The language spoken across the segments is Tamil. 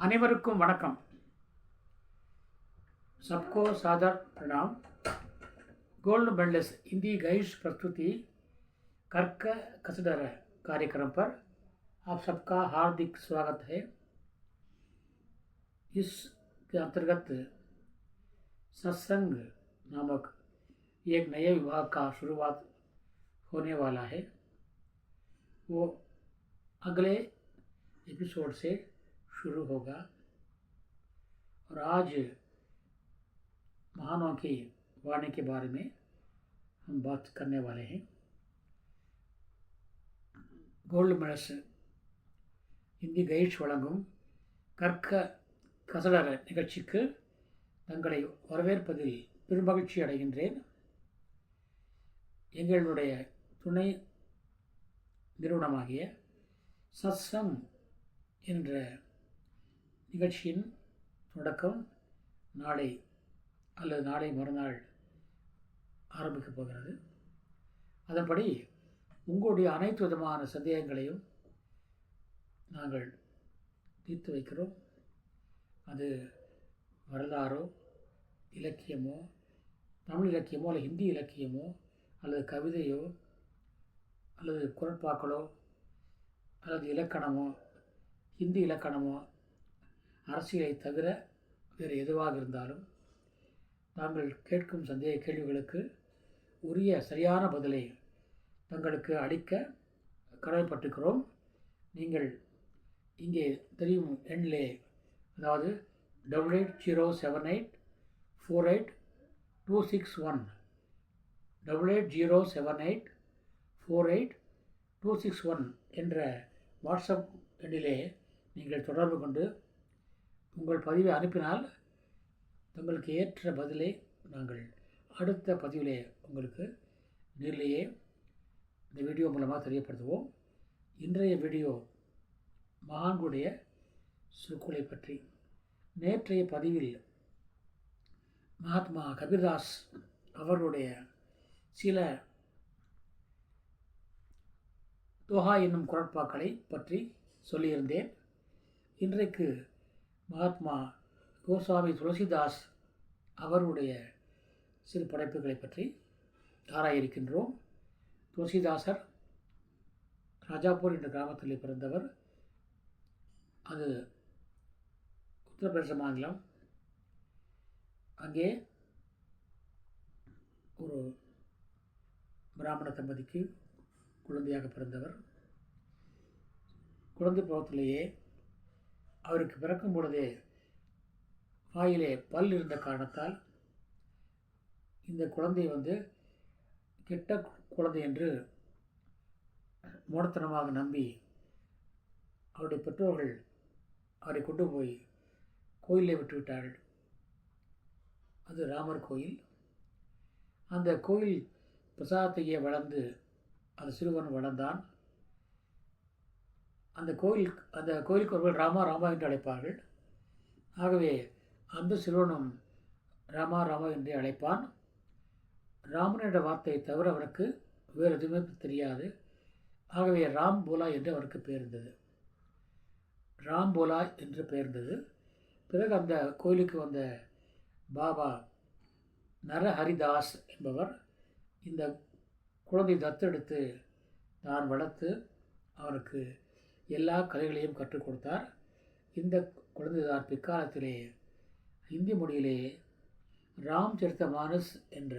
அனைவருக்கும் வணக்கம். सबको सादर प्रणाम. गोल्ड मेडलिस्ट हिंदी गाइड्स प्रस्तुति कर्क कसडर कार्यक्रम पर आप सबका हार्दिक स्वागत है. इसके अंतर्गत सत्संग नामक एक नए विभाग का शुरुआत होने वाला है. वो अगले एपिसोड से शुरू होगा और आज महानों की वाणी के बारे में हम बात करने वाले हैं. கோல்டு மெடல்ஸ் இந்தி கைட்ஸ் வழங்கும் கற்க கசடர நிகழ்ச்சிக்கு தங்களை வரவேற்பதில் பெருமகிழ்ச்சி அடைகின்றேன். எங்களுடைய துணை நிறுவனமாகிய சத்சங் என்ற நிகழ்ச்சியின் தொடக்கம் நாளை அல்லது நாளை மறுநாள் ஆரம்பிக்கப் போகிறது. அதன்படி உங்களுடைய அனைத்து விதமான சந்தேகங்களையும் நாங்கள் தீர்த்து வைக்கிறோம். அது வரலாறோ, இலக்கியமோ, தமிழ் இலக்கியமோ அல்லது ஹிந்தி இலக்கியமோ அல்லது கவிதையோ அல்லது குரட்பாக்களோ அல்லது இலக்கணமோ, ஹிந்தி இலக்கணமோ, அரசியலை தவிர வேறு எதுவாக இருந்தாலும் தாங்கள் கேட்கும் சந்தேக கேள்விகளுக்கு உரிய சரியான பதிலை தங்களுக்கு அளிக்க கடமைப்பட்டிருக்கிறோம். நீங்கள் இங்கே தெரியும் எண்ணிலே, அதாவது 8807848261 8807848261 என்ற வாட்ஸ்அப் எண்ணிலே நீங்கள் தொடர்பு கொண்டு உங்கள் பதிவை அனுப்பினால் தங்களுக்கு ஏற்ற பதிலை நாங்கள் அடுத்த பதிவிலே உங்களுக்கு நேரிலேயே இந்த வீடியோ மூலமாக தெரியப்படுத்துவோம். இன்றைய வீடியோ மகான்களுடைய சுருக்குலை பற்றி. நேற்றைய பதிவில் மகாத்மா கபீர்தாஸ் அவர்களுடைய சில தோஹா என்னும் குரட்பாக்களை பற்றி சொல்லியிருந்தேன். இன்றைக்கு மகாத்மா கோஸ்வாமி துளசிதாஸ் அவருடைய சிறு படைப்புகளை பற்றி ஆராய இருக்கின்றோம். துளசிதாசர் ராஜாப்பூர் என்ற கிராமத்தில் பிறந்தவர். அது உத்தரப்பிரதேச மாநிலம். அங்கே ஒரு பிராமண தம்பதிக்கு குழந்தையாக பிறந்தவர். குழந்தை பருவத்திலேயே அவருக்கு பிறக்கும் பொழுதே வாயிலே பல் இருந்த காரணத்தால் இந்த குழந்தை கெட்ட குழந்தை என்று மூடத்தனமாக நம்பி அவருடைய பெற்றோர்கள் அவரை கொண்டு போய் கோயிலே விட்டுவிட்டார்கள். அது ராமர் கோயில். அந்த கோயில் பிரசாதத்தையே வளர்ந்து அந்த சிறுவன் வளர்ந்தான். அந்த கோயிலுக்கு ஒருவர் ராமா ராமா என்று அழைப்பார்கள். ஆகவே அந்த சிறுவனும் ராமா ராமா என்று அழைப்பான். ராமன் என்ற வார்த்தையை தவிர அவனுக்கு வேறு எதுவுமே தெரியாது. ஆகவே ராம் போலா என்று அவருக்கு பெயர் இருந்தது. ராம் போலா என்று பெயர் இருந்தது. பிறகு அந்த கோயிலுக்கு வந்த பாபா நரஹரிதாஸ் என்பவர் இந்த குழந்தை தத்தெடுத்து தான் வளர்த்து அவனுக்கு எல்லா கலைகளையும் கற்றுக் கொடுத்தார். இந்த குழந்தைதான் பிற்காலத்திலே ஹிந்தி மொழியிலே ராம்சரிதமானஸ் என்ற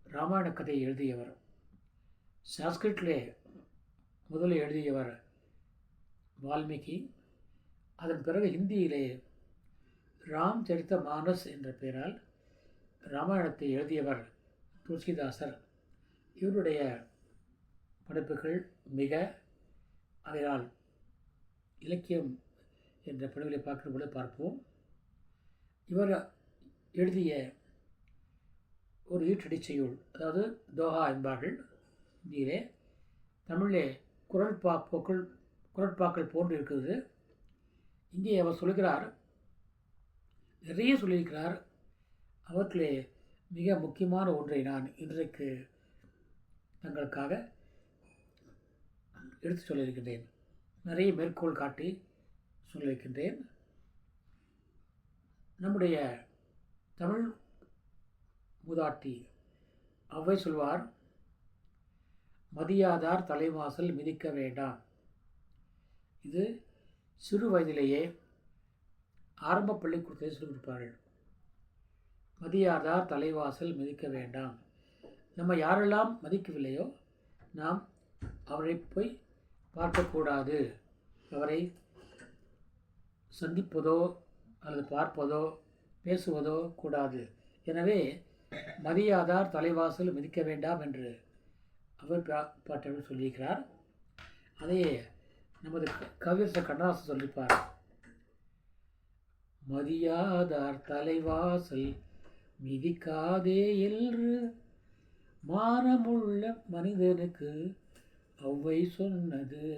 ராமாயண கதையை எழுதியவர். சான்ஸ்கிரிட்டிலே முதலில் எழுதியவர் வால்மீகி. அதன் பிறகு ஹிந்தியிலே ராம்சரிதமானஸ் என்ற பெயரால் ராமாயணத்தை எழுதியவர் துளசிதாசர். இவருடைய படைப்புகள் மிக, அதனால் இலக்கியம் என்ற படைப்புகளை பார்க்கும்போது பார்ப்போம். இவர் எழுதிய ஒரு ஈற்றடி செய்யுள், அதாவது தோஹா என்பார்கள் ஹிந்தியிலே. தமிழிலே குரட்பாக்கள் போன்று இருக்கிறது. இங்கே அவர் சொல்கிறார், நிறைய சொல்லியிருக்கிறார். அவற்றிலே மிக முக்கியமான ஒன்றை நான் இன்றைக்கு தங்களுக்காக எடுத்து சொல்லியிருக்கின்றேன். நிறைய மேற்கோள் காட்டி சொல்லியிருக்கின்றேன். நம்முடைய தமிழ் மூதாட்டி ஔவை சொல்வார், மதியாதார் தலைவாசல் மிதிக்க வேண்டாம். இது சிறு வயதிலேயே ஆரம்ப பள்ளிக்கூடத்தில் சொல்லியிருப்பார்கள். மதியாதார் தலைவாசல் மிதிக்க வேண்டாம். நம்ம யாரெல்லாம் மதிக்கவில்லையோ நாம் அவரை போய் பார்க்கக்கூடாது, அவரை சந்திப்பதோ அல்லது பார்ப்பதோ பேசுவதோ கூடாது. எனவே மதியாதார் தலைவாசல் மிதிக்க வேண்டாம் என்று அவர் பாட்டவர் சொல்லியிருக்கிறார். அதையே நமது கவியரசர் கண்ணதாசன் சொல்லிப்பார். மதியாதார் தலைவாசல் மிதிக்காதே என்று மானமுள்ள மனிதனுக்கு ஔவை சொன்னது.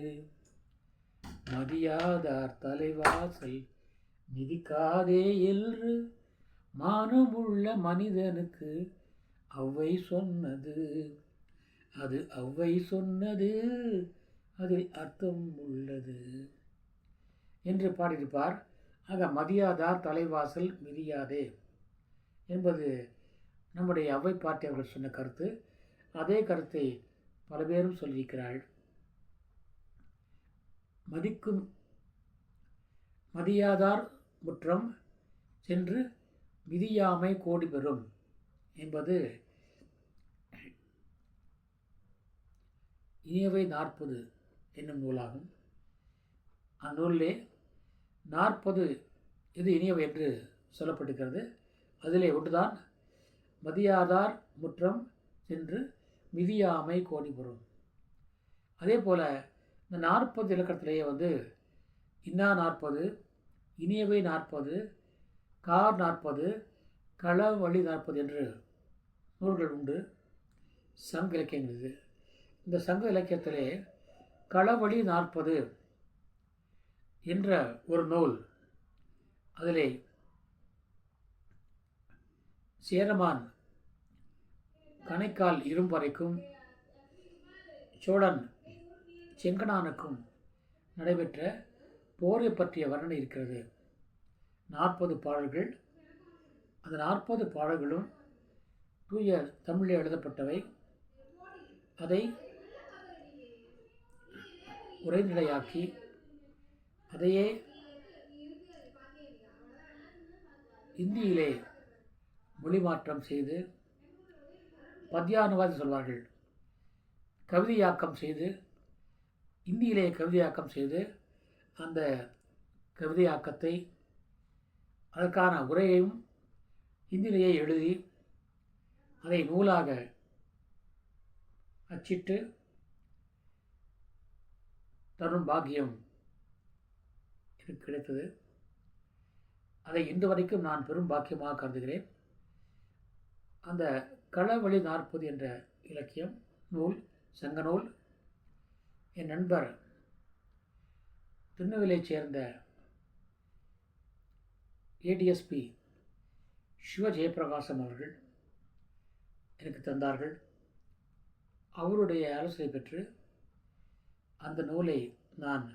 மதியாதார் தலைவாசல் மிதிக்காதே என்று மானமுள்ள மனிதனுக்கு ஔவை சொன்னது. அது ஔவை சொன்னது, அதில் அர்த்தம் உள்ளது என்று பாடியிருப்பார். ஆக மதியாதார் தலைவாசல் மிதியாதே என்பது நம்முடைய ஔவை பாட்டி அவர்கள் சொன்ன கருத்து. அதே கருத்தை பல பேரும் சொல்லியிருக்கிறார்கள். மதியாதார் முற்றம் சென்று மிதியாமை கோடி பெறும் என்பது இனியவை 40 என்னும் நூலாகும். அந்நூலிலே 40 இது இனியவை என்று சொல்லப்பட்டிருக்கிறது. அதிலே ஒன்றுதான் மதியாதார் முற்றம் சென்று மிதியாமை கோடி பெறும். அதே போல் இந்த 40 இலக்கணத்திலேயே இன்னா 40, இனியவை 40, கார் 40, களவழி 40 என்று நூல்கள் உண்டு. சங்க இலக்கியங்கள் இது. இந்த சங்க இலக்கியத்திலே களவழி 40 என்ற ஒரு நூல், அதிலே சேரமான் கணைக்கால் இரும்பறைக்கும் சோழன் செங்கனானுக்கும் நடைபெற்ற போரை பற்றிய வர்ணனை இருக்கிறது. 40 பாடல்கள். அந்த 40 பாடல்களும் தூய தமிழில் எழுதப்பட்டவை. அதை உரைநடையாக்கி அதையே இந்தியிலே மொழிமாற்றம் செய்து பத்யானுவாதம் சொல்வார்கள், கவிதையாக்கம் செய்து இந்தியிலே கவிதையாக்கம் செய்து அந்த கவிதையாக்கத்தை அதற்கான உரையையும் ஹிந்தியிலேயே எழுதி அதை நூலாக அச்சிட்டு தரும் பாக்கியம் எனக்கு கிடைத்தது. அதை இன்று வரைக்கும் நான் பெரும் பாக்கியமாக கருதுகிறேன். அந்த களவழி 40 என்ற இலக்கியம் நூல், சங்க நூல், என் நண்பர் திருநெல்வேலியைச் சேர்ந்த ஏடிஎஸ்பி சிவ ஜெயப்பிரகாசம் அவர்கள் எனக்கு தந்தார்கள். அவருடைய ஆலோசனை பெற்று அந்த நூலை நான்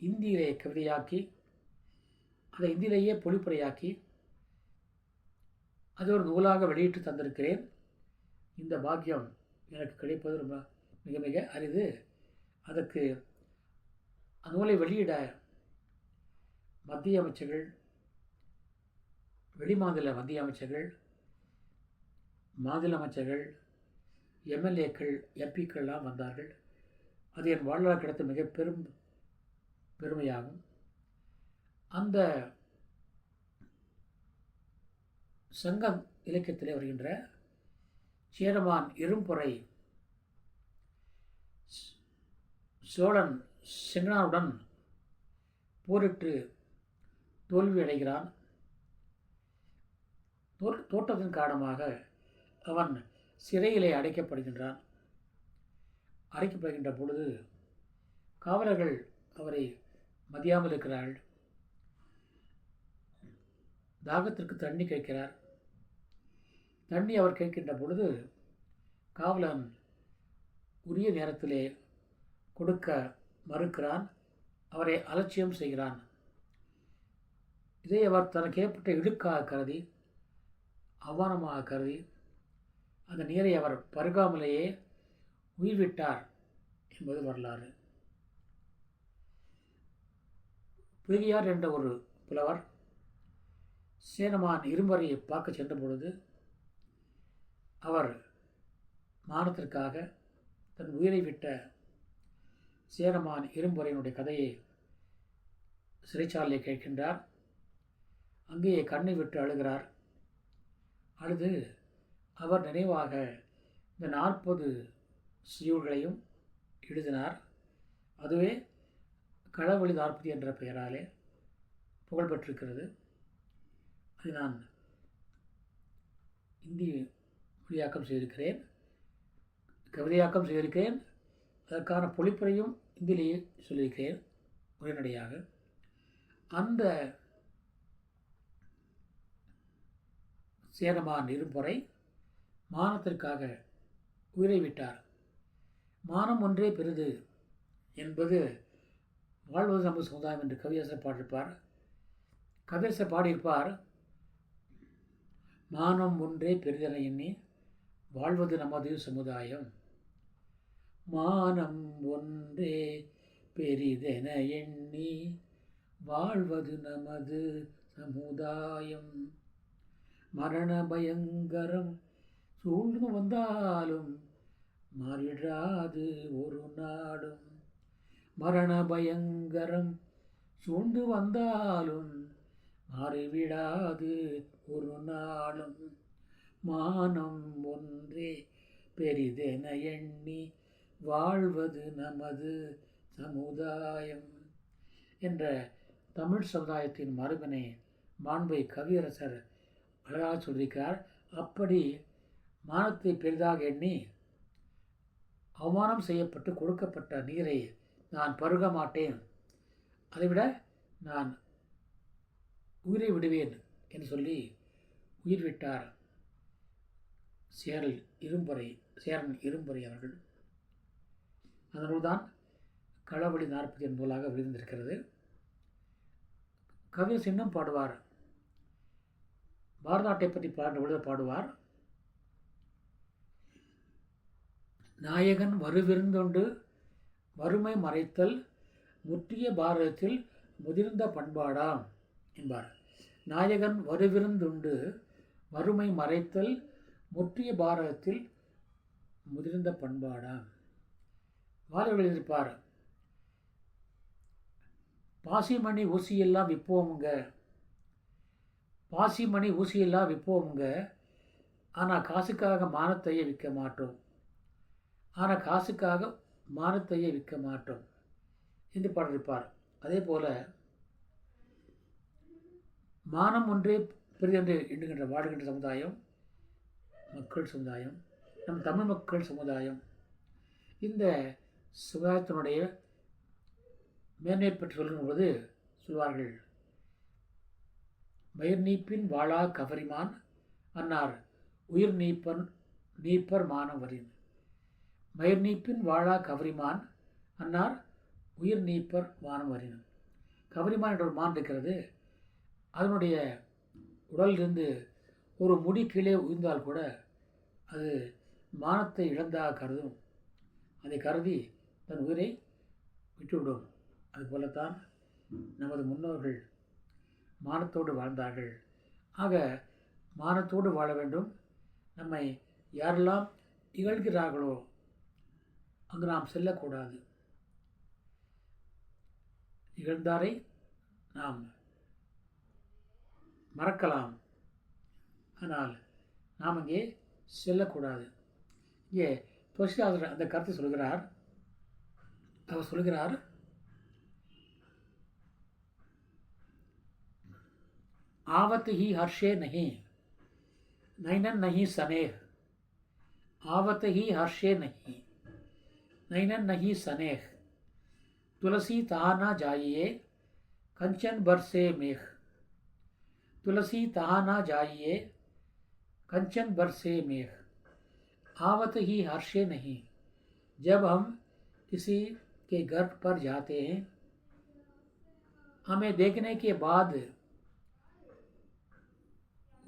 இந்தியிலே கவிதையாக்கி அதை இந்தியிலேயே பொழிப்புரையாக்கி அது ஒரு நூலாக வெளியிட்டு தந்திருக்கிறேன். இந்த பாக்கியம் எனக்கு கிடைப்பது ரொம்ப மிக மிக அரிது. அதற்கு அந்நூலை வெளியிட மத்திய அமைச்சர்கள், வெளிமாநில மத்திய அமைச்சர்கள், மாநில அமைச்சர்கள், எம்எல்ஏக்கள், எம்பிக்கள்லாம் வந்தார்கள். அது என் வாழ்நாள் கிடைத்த மிக பெருமையாகும். அந்த சங்க இலக்கியத்திலே வருகின்ற சேரமான் இரும்பொறை சோழன் செங்கனானுடன் போரிட்டு தோல்வி அடைகிறான். தோற்றத்தின் காரணமாக அவன் சிறையிலே அடைக்கப்படுகின்றான். அடைக்கப்படுகின்ற பொழுது காவலர்கள் அவரை மதியாமல் இருக்கிறார்கள். தாகத்திற்கு தண்ணி கேட்கிறார். தண்ணி அவர் கேட்கின்ற பொழுது காவலன் உரிய நேரத்திலே கொடுக்க மறுக்கிறான். அவரை அலட்சியம் செய்கிறான். இதை அவர் தனக்கு ஏற்பட்ட இடுக்காக கருதி, அவமானமாக கருதி, அந்த நீரை அவர் பருகாமலேயே உயிர்விட்டார் என்பது வரலாறு. புலிகியார் என்ற ஒரு புலவர் சேரமான் இரும்பரையை பார்க்க சென்ற பொழுது அவர் மானத்திற்காக தன் உயிரை விட்ட சேரமான் இரும்பரையினுடைய கதையை சிறைச்சாலையை கேட்கின்றார். அங்கேயே கண்ணை விட்டு அழுகிறார். அழுது அவர் நினைவாக இந்த 40 செய்யுள்களையும் எழுதினார். அதுவே களவழி 40 என்ற பெயராலே புகழ்பெற்றிருக்கிறது. அதை நான் இந்தி மொழியாக்கம் செய்திருக்கிறேன், கவிதையாக்கம் செய்திருக்கிறேன். அதற்கான பொழிப்புரையும் இந்தியிலேயே சொல்லியிருக்கிறேன் உரைநடையாக. அந்த சேரமான் இரும்பொறை மானத்திற்காக உயிரை விட்டார். மானம் ஒன்றே பெரிது என்பது வாழ்வது நமது சமுதாயம் என்று கவியரசர் பாடியிருப்பார். கவியரசர் பாடியிருப்பார், மானம் ஒன்றே பெரிதென எண்ணி வாழ்வது நமது சமுதாயம். மானம் ஒன்றே பெரிதென எண்ணி வாழ்வது நமது சமுதாயம். மரண பயங்கரம் சூழ்ந்து வந்தாலும் மாறிடாது ஒரு நாடும். மரண பயங்கரம் சூழ்ந்து வந்தாலும் மாறிவிடாது ஒரு நாளும். மானம் ஒன்றே பெரிதென எண்ணி வாழ்வது நமது சமுதாயம் என்ற தமிழ் சமுதாயத்தின் மரபினை மாண்பை கவியரசர் அழகாக சொல்லியிருக்கிறார். அப்படி மானத்தை பெரிதாக எண்ணி அவமானம் செய்யப்பட்டு கொடுக்கப்பட்ட நீரை நான் பருக மாட்டேன், அதைவிட நான் உயிரை விடுவேன் என்று சொல்லி உயிர் விட்டார் சேரன் இரும்பொறை அவர்கள். அந்த நூல்தான் களவழி 40 நூலாக விழுந்திருக்கிறது. கவிஞர் இன்னும் பாடுவார். பாரத நாட்டை பற்றி பாடுவார். நாயகன் வருவிருந்தொண்டு வறுமை மறைத்தல் முற்றிய பாரதத்தில் முதிர்ந்த பண்பாடாம் என்பார். நாயகன் வருவிருந்துண்டு வறுமை மறைத்தல் முற்றிய பாரதத்தில் முதிர்ந்த பண்பாடாம். வாழ எழுதியிருப்பார், பாசிமணி ஊசியெல்லாம் விற்போமுங்க, பாசிமணி ஊசியெல்லாம் விற்போமுங்க, ஆனால் காசுக்காக மானத்தையே விற்க மாட்டோம், ஆனால் காசுக்காக மானத்தையே விற்க மாட்டோம் என்று பாடியிருப்பார். அதே போல மானம் ஒன்றே பெரிதென்று எண்ணுகின்ற வாடுகின்ற சமுதாயம் மக்கள் சமுதாயம், நம் தமிழ் மக்கள் சமுதாயம். இந்த சமுதாயத்தினுடைய மேன்மை பற்றி சொல்லும்போது சொல்வார்கள், மயிர் நீப்பின் வாழா கவரிமான் அன்னார் உயிர் நீப்பர் மானம் வரின். மயிர் நீப்பின் வாழா கவரிமான் அன்னார் உயிர் நீப்பர் மானம் வரின். கவரிமான் என்ற ஒரு மான் இருக்கிறது. அதனுடைய உடலிலிருந்து ஒரு முடி கீழே உயிர்ந்தால் கூட அது மானத்தை இழந்தாக கருதும். அதை கருதி தன் உயிரை விட்டுவிடும். அதுபோலத்தான் நமது முன்னோர்கள் மானத்தோடு வாழ்ந்தார்கள். ஆக மானத்தோடு வாழ வேண்டும். நம்மை யாரெல்லாம் இகழ்கிறார்களோ அங்கு நாம் செல்லக்கூடாது. இகழ்ந்தாரை நாம் மறக்கலாம், ஆனால் நாம் அங்கே செல்லக்கூடாது. இங்கே துளசிதாசர் அந்த கருத்தை சொல்கிறார். அவர் சொல்கிறார், आवत ही हर्षे नहीं नैनन नहीं सनेह, आवत ही हर्षे नहीं नैनन नहीं सनेह, तुलसी तहा ना जाइए कंचन बरसे मेघ, तुलसी तहा ना जाइए कंचन बरसे मेघ, आवत ही हर्षे नहीं। जब हम किसी के घर पर जाते हैं, हमें देखने के बाद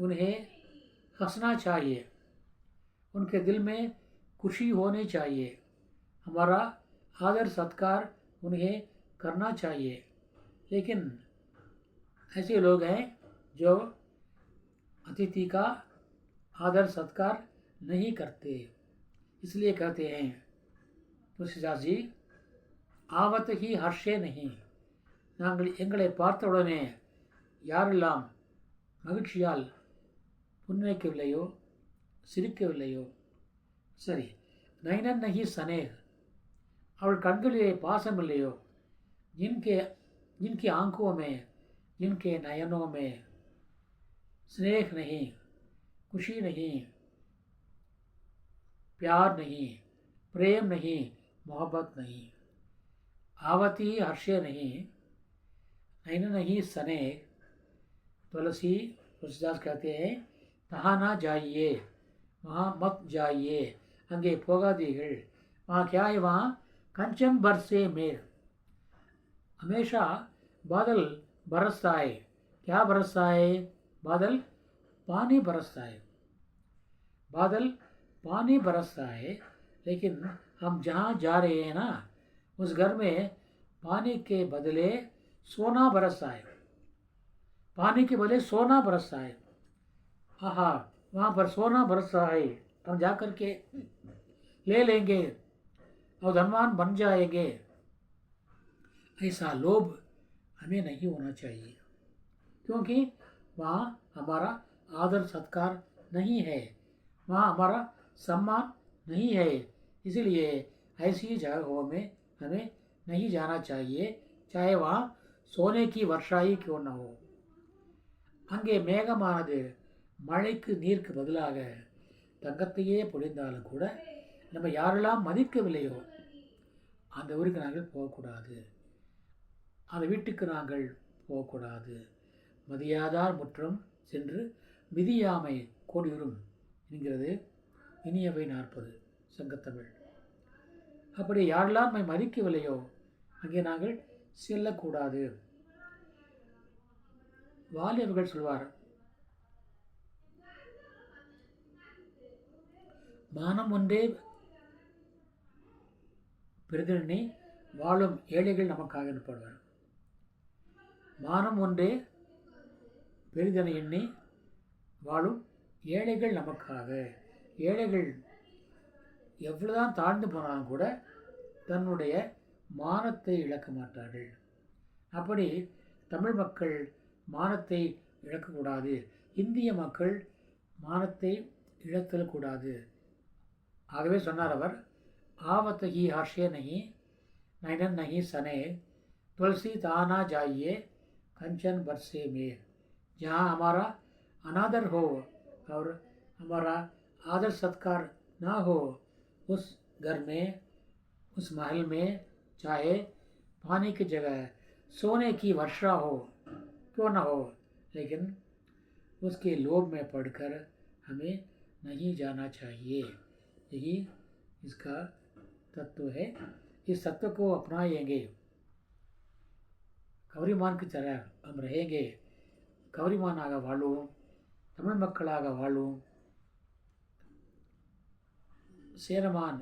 उन्हें हंसना चाहिए, उनके दिल में खुशी होनी चाहिए, हमारा आदर सत्कार उन्हें करना चाहिए। लेकिन ऐसे लोग हैं जो अतिथि का आदर सत्कार नहीं करते। इसलिए कहते हैं துளசிதாஸ் ஜி, ஆவத்தகி ஹர்ஷே நஹி, நாங்கள் எங்களை பார்த்தவுடனே யாரெல்லாம் மகிழ்ச்சியால் புன்னகைக்கவில்லையோ சிரிக்கவில்லையோ, சரி, நைனன் நஹி சனேக், அவள் கண்களிலே பாசம் இல்லையோ, जिनके जिनकी आंखों में, जिनके नयनों में स्नेह नहीं, खुशी नहीं, प्यार नहीं, प्रेम नहीं, मोहब्बत नहीं, आवती हर्षे नहीं, नैन नहीं सने, तुलसीदास कहते हैं कहाँ ना जाइए, वहाँ मत जाइए, अंगे போகாதீர்கள், वहाँ क्या है, वहाँ कंचन बरसे मेघ, हमेशा बादल बरसता है। क्या बरसता है? बादल पानी बरसता है, बादल पानी बरसता है, लेकिन हम जहाँ जा रहे हैं ना, उस घर में पानी के बदले सोना बरसता है, पानी के बदले सोना बरसता है। आहा, वहाँ पर सोना बरसता है, हम जा कर के ले लेंगे और धनवान बन जाएंगे। ऐसा लोभ हमें नहीं होना चाहिए, क्योंकि वहाँ हमारा आदर सत्कार नहीं है, वहाँ हमारा सम्मान नहीं है। इसलिए ऐसी जगहों में हमें नहीं जाना चाहिए, चाहे वहाँ सोने की वर्षा ही क्यों न हो। அங்கே மேகமானது மழைக்கு நீருக்கு பதிலாக தங்கத்தையே பொழிந்தாலும் கூட நம்ம யாரெல்லாம் மதிக்கவில்லையோ அந்த ஊருக்கு நாங்கள் போகக்கூடாது, அந்த வீட்டுக்கு நாங்கள் போகக்கூடாது. மதியாதார் முற்றம் சென்று மிதியாமை கோடியுறும் என்கிறது இனியவை 40 சங்கத்தமிழ். அப்படி யாரெல்லாம் நம்மை மதிக்கவில்லையோ அங்கே நாங்கள் செல்லக்கூடாது. வாலி அவர்கள் சொல்வார், மானம் ஒன்றே பெரிதெண்ணி வாழும் ஏழைகள் நமக்காக எனப்படுவார். மானம் ஒன்றே பெரிதென எண்ணி வாழும் ஏழைகள் நமக்காக. ஏழைகள் எவ்வளவுதான் தாழ்ந்து போனாலும் கூட தன்னுடைய மானத்தை இழக்க மாட்டார்கள். அப்படி தமிழ் மக்கள் மானத்தை இழக்கக்கூடாது, இந்திய மக்கள் மானத்தை இழத்தக்கூடாது. ஆகவே சொன்னார் அவர், आवत ही हर्षे नहीं, नैनन नहीं सने, तुलसी ताना जाइए, कंचन बरसे में। जहाँ हमारा अनादर हो और हमारा आदर सत्कार ना हो, उस घर में, उस महल में चाहे पानी की जगह सोने की वर्षा हो क्यों न हो, लेकिन उसके लोभ में पड़कर हमें नहीं जाना चाहिए। यही इसका तत्व है। इस तत्व को अपनाएंगे, கவரிமான் की तरह हम रहेंगे, கவரிமானாக வாழ்வோம், தமிழ் மக்களாக வாழ்வோம், சேரமான்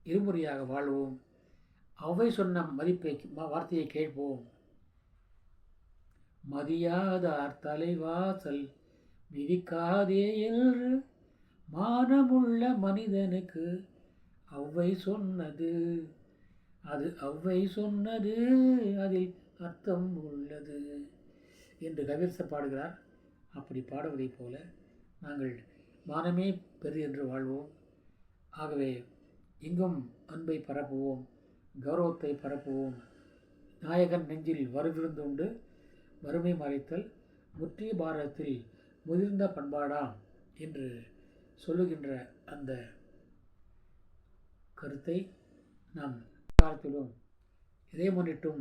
இருமுறையாக வாழ்வோம், அவை சொன்ன மதிப்பை வார்த்தையை கேட்போம். மதியாதார் தலைவாசல் மிதிக்காதே என்று மானமுள்ள மனிதனுக்கு அவ்வை சொன்னது, அது அவ்வை சொன்னது, அதில் அர்த்தம் உள்ளது என்று கவிரசர் பாடுகிறார். அப்படி பாடுவதைப் போல நாங்கள் மானமே பெரு என்று வாழ்வோம். ஆகவே எங்கும் அன்பை பரப்புவோம், கௌரவத்தை பரப்புவோம். நாயகன் நெஞ்சில் வருவிருந்துண்டு வறுமை மறைத்தல் முற்றிய பாரதத்தில் முதிர்ந்த பண்பாடாம் என்று சொல்லுகின்ற அந்த கருத்தை நாம் காலத்திலும் இதை முன்னிட்டும்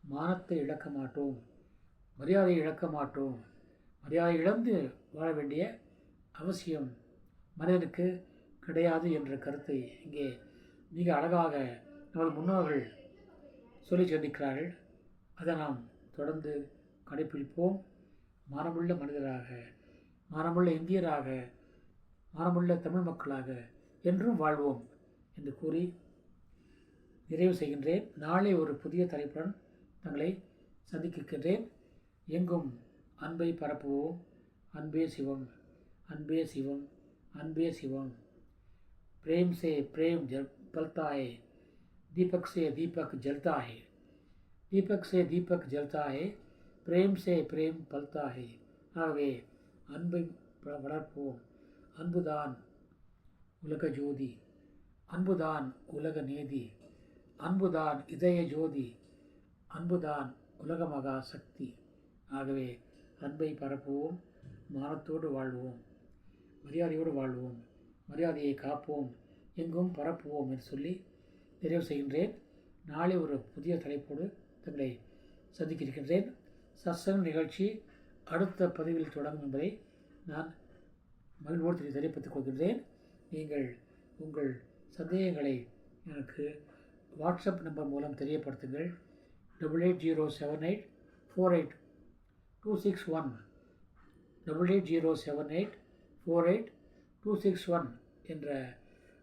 மானத்தை இழக்க மாட்டோம், மரியாதை இழக்க மாட்டோம். மரியாதை இழந்து வாழ வேண்டிய அவசியம் மனிதனுக்கு கிடையாது என்ற கருத்தை இங்கே மிக அழகாக நமது முன்னோர்கள் சொல்லி சென்றிருக்கிறார்கள். அதை நாம் தொடர்ந்து கடைப்பிடிப்போம். மானமுள்ள மனிதராக மானமுள்ள இந்தியராக, மானமுள்ள தமிழ் மக்களாக என்றும் வாழ்வோம் என்று கூறி நிறைவு செய்கின்றேன். நாளை ஒரு புதிய தலைப்புடன் தங்களை சந்திக்கின்றேன். எங்கும் அன்பை பரப்புவோம். அன்பே சிவம், அன்பே சிவம், अनबे शिवम। प्रेम से प्रेम पलता है, दीपक से दीपक जलता है, दीपक से दीपक जलता है, प्रेम से प्रेम पलता है। ஆகவே அன்பை வளர்ப்போம். அன்புதான் உலக ஜோதி, அன்புதான் உலக நீதி, அன்புதான் இதய ஜோதி, அன்புதான் உலக மகா சக்தி. ஆகவே அன்பை பரப்புவோம், மானத்தோடு வாழ்வோம், மரியாதையோடு வாழ்வோம், மரியாதையை காப்போம், எங்கும் பரப்புவோம் என்று சொல்லி நிறைவு செய்கின்றேன். நாளை ஒரு புதிய தலைப்போடு தங்களை சந்திக்க இருக்கின்றேன். சத்சங்க நிகழ்ச்சி அடுத்த பதிவில் தொடங்கும் என்பதை நான் மகிழ்வோடு தெரிவித்துக் கொள்கின்றேன். நீங்கள் உங்கள் சந்தேகங்களை எனக்கு வாட்ஸ்அப் நம்பர் மூலம் தெரியப்படுத்துங்கள். 8807848261 8807848261 என்ற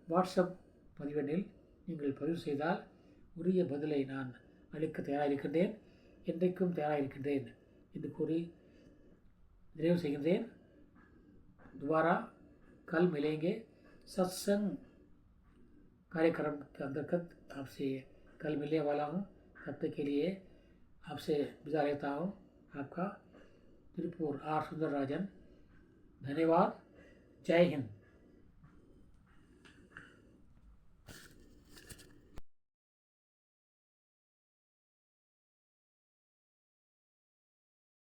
வாட்ஸ்அப் பதிவெண்ணில் நீங்கள் பதிவு செய்தால் உரிய பதிலை நான் அளிக்க தயாராகிருக்கின்றேன். என்றைக்கும் தயாராகிருக்கின்றேன் என்று கூறி நிறைவு செய்கின்றேன். दोबारा कल मिलेंगे सत्संग कार्यक्रम के अंतर्गत आपसे कल मिलने वाला हूँ. तब तक के लिए आपसे विदा लेता हूँ. आपका त्रिपुर आर सुंदरराजन. धन्यवाद. जय हिंद.